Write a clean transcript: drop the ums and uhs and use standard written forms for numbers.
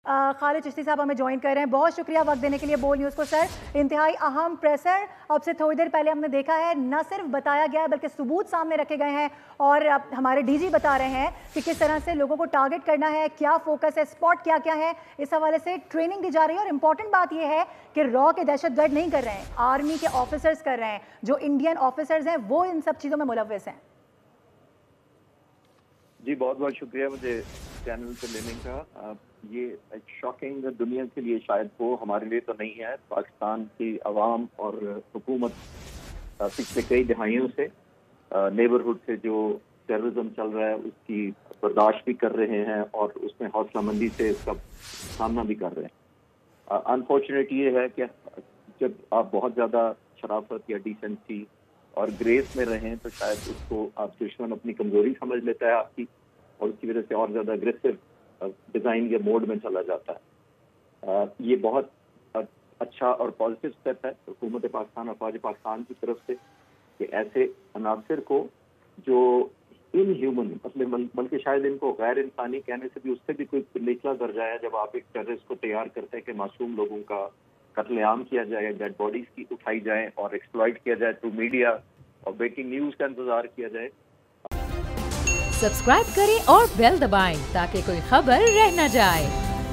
खालिद चिश्ती साहब हमें ज्वाइन कर रहे हैं। बहुत शुक्रिया वक्त देने के लिए बोल न्यूज़ को सर। इंतहाई अहम प्रेसर अब से थोड़ी देर पहले हमने देखा है, न सिर्फ बताया गया है बल्कि सबूत सामने रखे गए हैं और अब हमारे डीजी बता रहे हैं कि किस तरह से लोगों को टारगेट करना है, क्या फोकस है, स्पॉट क्या क्या है, इस हवाले से ट्रेनिंग दी जा रही है। और इम्पॉर्टेंट बात यह है कि रॉ के दहशतगर्द नहीं कर रहे हैं, आर्मी के ऑफिसर्स कर रहे हैं, जो इंडियन ऑफिसर्स हैं वो इन सब चीज़ों में मुलव्वस हैं। जी बहुत बहुत शुक्रिया मुझे चैनल पे लेने का। ये एक शॉकिंग दुनिया के लिए शायद हो, हमारे लिए तो नहीं है। पाकिस्तान की आवाम और हुकूमत पिछले कई दहाइयों से नेबरहुड से जो टेररिज्म चल रहा है उसकी बर्दाश्त भी कर रहे हैं और उसमें हौसला मंदी से इसका सामना भी कर रहे हैं। अनफॉर्चुनेट ये है कि जब आप बहुत ज़्यादा शराफत या डिसेंसी और ग्रेस में रहें तो शायद उसको आप दुश्मन अपनी कमजोरी समझ लेता है आपकी, और उसकी वजह से और ज़्यादा अग्रेसिव डिज़ाइन या मोड में चला जाता है। ये बहुत अच्छा और पॉजिटिव स्टेप है हुकूमत पाकिस्तान और फौज पाकिस्तान की तरफ से कि ऐसे अनासर को जो इन ह्यूमन मतलब बल्कि शायद इनको गैर इंसानी कहने से भी उससे भी कोई निचला दर्जा है जब आप एक टेररिस्ट को तैयार करते हैं कि मासूम लोगों का कत्लेआम किया जाए, डेड बॉडीज की उठाई जाए और एक्सप्लॉइट किया जाए थ्रू मीडिया और ब्रेकिंग न्यूज का इंतजार किया जाए। सब्सक्राइब करें और बेल दबाएं ताकि कोई खबर रह न जाए।